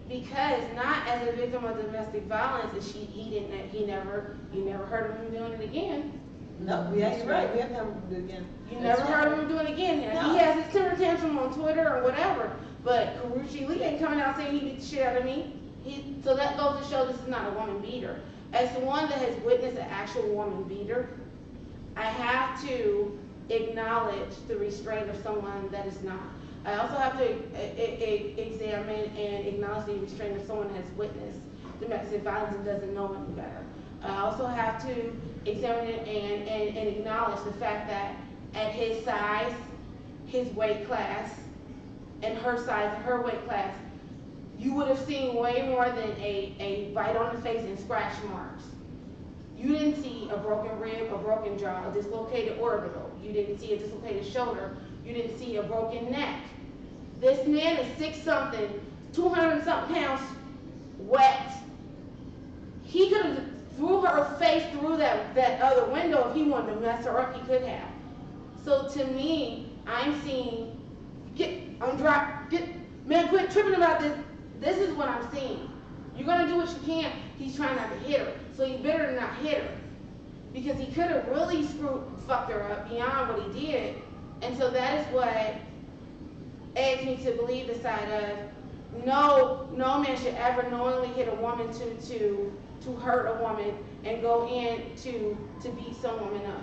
because not as a victim of domestic violence, and he never heard of him doing it again. No, yeah, you're right. We have to have him do it again. You never heard of him doing it again. No. He has his temper tantrum on Twitter or whatever, but Karuchi Lee ain't coming out saying he beat the shit out of me. So that goes to show this is not a woman beater. As someone that has witnessed an actual woman beater, I have to acknowledge the restraint of someone that is not. I also have to examine and acknowledge the restraint of someone that has witnessed domestic violence and doesn't know any better. I also have to examine it and acknowledge the fact that at his size, his weight class, and her size and her weight class, you would have seen way more than a bite on the face and scratch marks. You didn't see a broken rib, a broken jaw, a dislocated orbital. You didn't see a dislocated shoulder. You didn't see a broken neck. This man is 6-something, 200-something pounds, wet. He could have threw her face through that other window if he wanted to mess her up. He could have. So to me, I'm seeing, man, quit tripping about this. This is what I'm seeing. You're gonna do what you can. He's trying not to hit her, so he better not hit her, because he could have really fucked her up beyond what he did. And so that is what adds me to believe the side of no man should ever knowingly hit a woman to hurt a woman and go in to beat some woman up.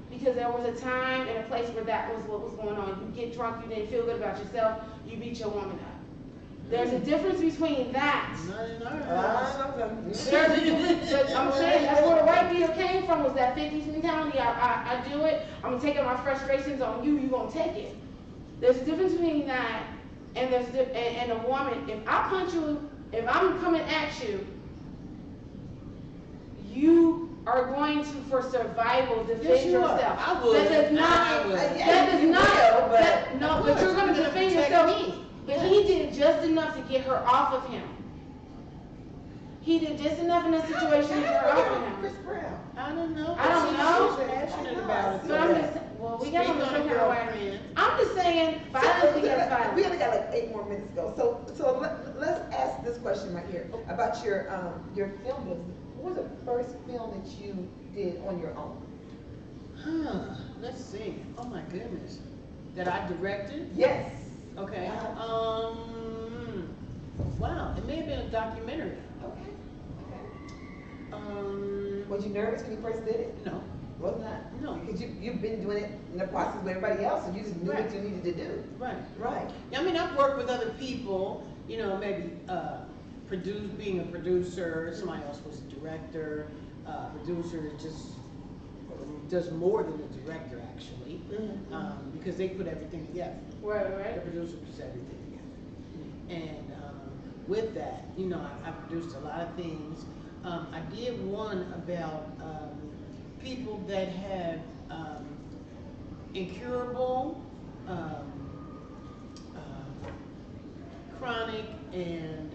Because there was a time and a place where that was what was going on. You get drunk, you didn't feel good about yourself, you beat your woman up. There's a difference between that. Not in our Ah, house. But I'm saying that's where the white beater came from, was that 50s mentality. I do it, I'm gonna take out my frustrations on you, you gonna take it. There's a difference between that and and a woman. If I punch you, if I'm coming at you, you are going to, for survival, defend Yes, you are. yourself. I would. That does not. I would. That does You not. will, but- that, no, but you're going to You're gonna defend protect yourself. me. But he did just enough to get her off of him. He did just enough in that situation to get her off of Chris him. Brown. I don't know. I don't know. She's passionate about it. But I'm just, well, we got Speak on the on different it, kind of way. girlfriend. I'm just saying, violence against We violence. only got like 8 more minutes to go. So let's ask this question right here about your film business. What was the first film that you did on your own? Let's see. Oh my goodness. That I directed? Yes. Okay. Uh-huh. Wow. It may have been a documentary. Okay. Um, Was you nervous when you first did it? no. Was not? No. Because you've been doing it in the process with everybody else, and you just knew Right. what you needed to do. Right. Right. I mean, I've worked with other people, maybe being a producer, somebody else was a director, producer just does more than a director actually, because they put everything together. Right, The right. producer puts everything together. And with that, I produced a lot of things. I did one about people that have incurable, chronic, and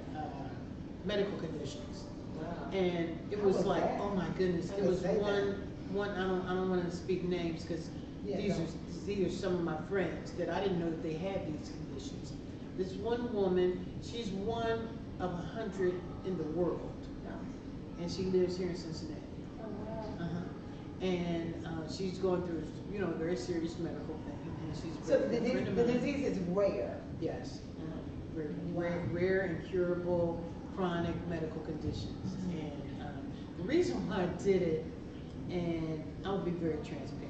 medical conditions. Wow. And it How was was like, that? oh my goodness, How it was was that? one. I don't want to speak names because Yeah, these no. are some of my friends that I didn't know that they had these conditions. This one woman, she's one of 100 in the world, and she lives here in Cincinnati. Oh, wow. Uh-huh. And she's going through, a very serious medical thing, and she's a So very good friend of the mine. disease is rare. Yes. Rare, incurable, chronic medical conditions. And the reason why I did it, and I'll be very transparent.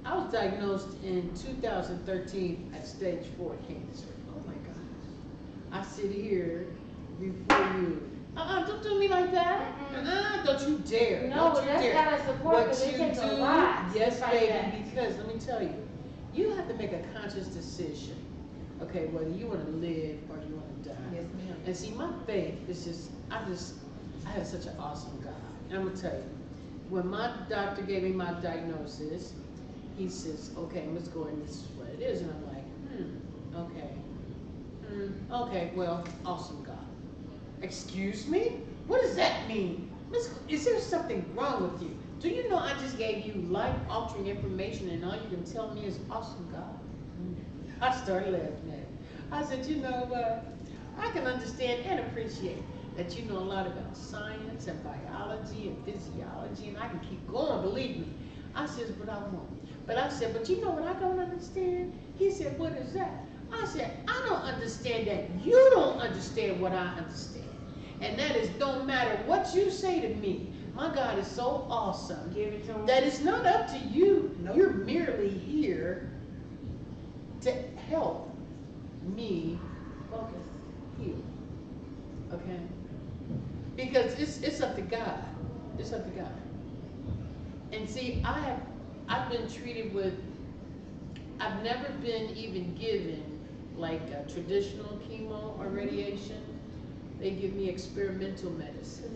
I was diagnosed in 2013 at stage 4 cancer. Oh my gosh. I sit here before you. Don't do me like that. Don't you dare. No, Don't but you that's dare. gotta support, What 'cause it you takes a do, lot to yes, fight baby, that. because let me tell you, you have to make a conscious decision, okay, whether you want to live or you want to die. Yes, ma'am. And see, my faith is just, I have such an awesome God. And I'm gonna tell you, when my doctor gave me my diagnosis, he says, okay, let's go and this is what it is. And I'm like, okay, well, awesome God. Excuse me? What does that mean? Is there something wrong with you? Do you know I just gave you life-altering information and all you can tell me is awesome God? I started laughing at it. I said, you know what? I can understand and appreciate that you know a lot about science and biology and physiology, and I can keep going, believe me. I said, but I won't. But I said, but you know what I don't understand? He said, what is that? I said, I don't understand that. You don't understand what I understand. And that is, don't matter what you say to me. My God is so awesome. Give it to him. That it's not up to you. Nope. You're merely here to help me Focus. heal. Okay? Because it's up to God. It's up to God. And see, I've been treated with, I've never been even given like a traditional chemo or radiation. They give me experimental medicine.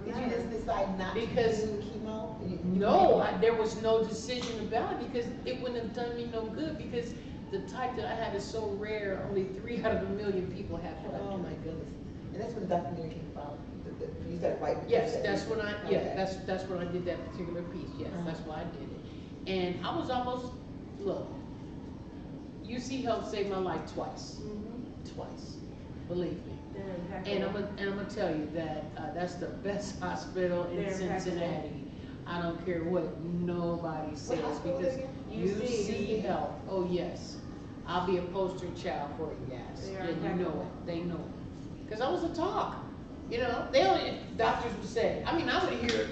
Did you just decide not Because- to do chemo? No, there was no decision about it because it wouldn't have done me no good because the type that I had is so rare. Only 3 out of a million people have it. Oh my goodness. And that's when the documentary came about. You started writing. Yes, that's when I, yeah, Okay. that's when I did that particular piece, yes, that's why I did it. And I was almost, look, UC Health saved my life twice, twice, believe me. And I'm gonna tell you that, that's the best hospital in They're Cincinnati. I don't care what nobody says, hospital because again? UC Health, oh yes. I'll be a poster child for you guys, They are and you know impeccable. it, they know it. Cause I was a talk. You know, they only, doctors would say, I mean, I would hear,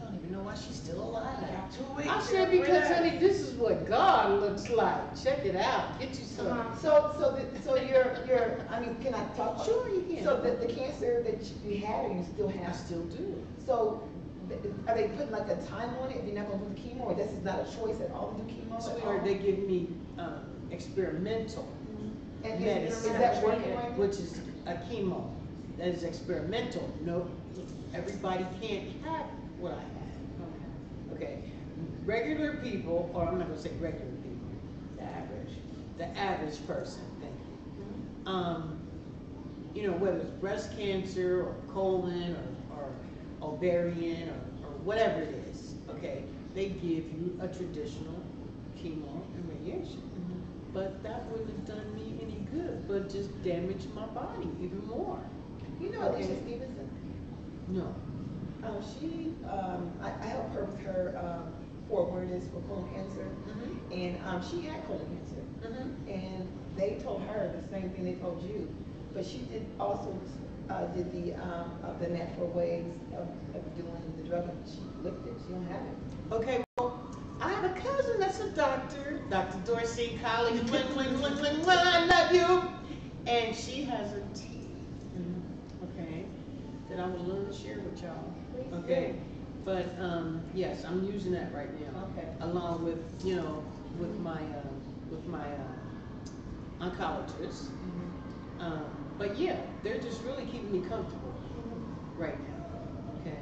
I don't even know why she's still alive. 2 weeks. I said, because honey, this is what God looks like. Check it out. Get you some. So you're, I mean, can I talk? Sure, you can. So the cancer that you had or you still I have? still do. So are they putting like a time on it if you're not gonna do the chemo, or this is not a choice at all to do chemo? at all? Sweetheart, they give me experimental And medicine, is that working right now? which is a chemo. That is experimental. No, everybody can't have what I had. Okay. Regular people, or I'm not gonna say regular people, the average person, thank you. You know, whether it's breast cancer or colon or ovarian or whatever it is, okay, they give you a traditional chemo and radiation. But that wouldn't have done me any good, but just damaged my body even more. You know Alicia Stevenson? No. I helped her with her for awareness for colon cancer, and she had colon cancer, and they told her the same thing they told you, but she did also did the natural ways of doing the drug, and she licked it. She don't have it. Okay, well, I have a cousin that's a doctor, Dr. Dorsey, colleague, I love you, and she has a tea, okay, that I would love to share with y'all. Okay, but yes, I'm using that right now. Okay. Along with, you know, with my oncologist. But yeah, they're just really keeping me comfortable right now. Okay,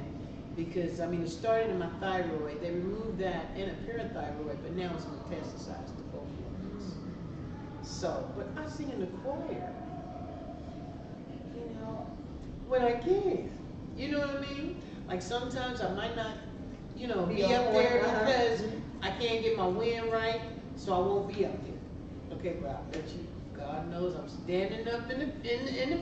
because I mean, it started in my thyroid. They removed that and a parathyroid, but now it's metastasized to both organs. So, but I sing in the choir. You know, when I can. You know what I mean? Like sometimes I might not, you know, be up there because I can't get my wind right, so I won't be up there. Okay, but I bet you, God knows I'm standing up in the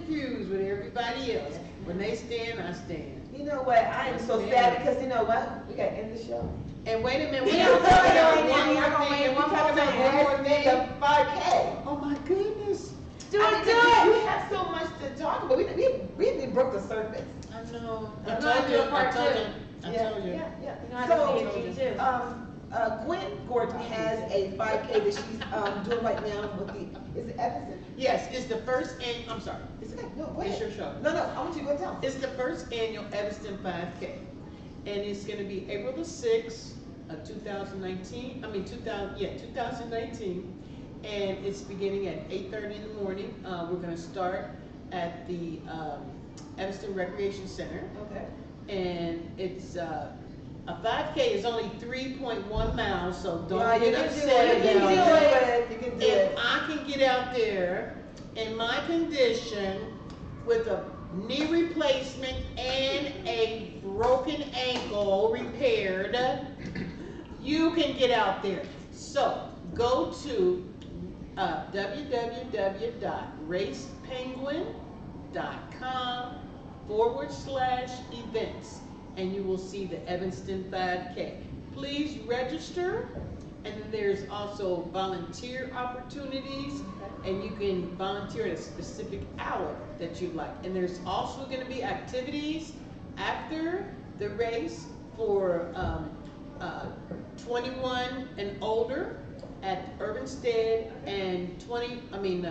pews with everybody else. When they stand, I stand. You know what? I am so sad because you know what? We gotta end the show. And wait a minute, we We have gotta one more thing. one more thing. One more thing. The 5K. Oh my goodness. Do it. You have so much to talk about. We broke the surface. I know. I told you, I told you. I told you. Yeah. You know how to see it, you Gwen Gordon has a 5K that she's doing right now with is it Evanston? Yes, it's the first I'm sorry. Is it? No, go It's ahead. your show. No, I want you to go tell them. It's the first annual Evanston 5K, and it's going to be April the 6th of 2019. 2019, and it's beginning at 8:30 in the morning. We're going to start at the Evanston Recreation Center, Okay. and it's a 5K is only 3.1 miles, so don't Yeah, you get can upset. do it. You can do it. You can do If it. I can get out there in my condition with a knee replacement and a broken ankle repaired, you can get out there. So go to www.racepenguin.com/events, and you will see the Evanston 5K. Please register, and then there's also volunteer opportunities, and you can volunteer at a specific hour that you like. And there's also going to be activities after the race for 21 and older at Urban Stead, and 20 and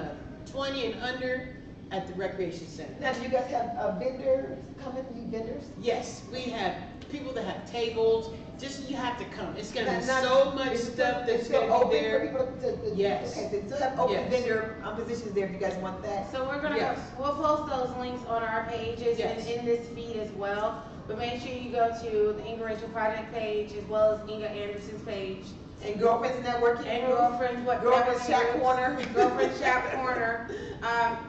under at the recreation center. Now, do you guys have vendors coming, new vendors? Yes, we have people that have tables, just you have to come. It's gonna be Now, so much is it stuff that's still gonna be open there. for people to, Yes. Okay, so they still have open Yes. vendor positions there if you guys want that. So we're gonna Yes. we'll post those links on our pages Yes. and in this feed as well. But make sure you go to the Inga Rachel Project page as well as Inga Anderson's page. And Girlfriendz networking And group, Girlfriendz, Girlfriendz chat corner. Girlfriendz chat corner,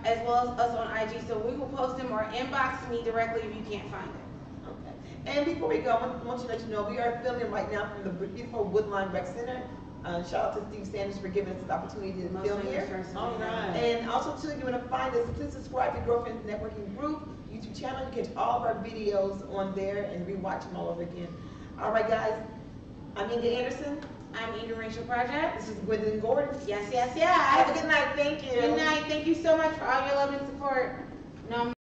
as well as us on IG. So we will post them or inbox me directly if you can't find it. Okay. And before we go, I want to let you know we are filming right now from the beautiful Woodline Rec Center. Shout out to Steve Sanders for giving us the opportunity to Most film famous here. person. All right. And also too, you want to find us, please subscribe to Girlfriendz Networking Group YouTube channel. You catch all of our videos on there and rewatch them all over again. All right, guys. I'm Inga Anderson. I'm Inga Rachel Project. This is Gwendolyn Gordon. Yes, yes, Have yes. a good night. Thank you. Good night. Thank you so much for all your love and support.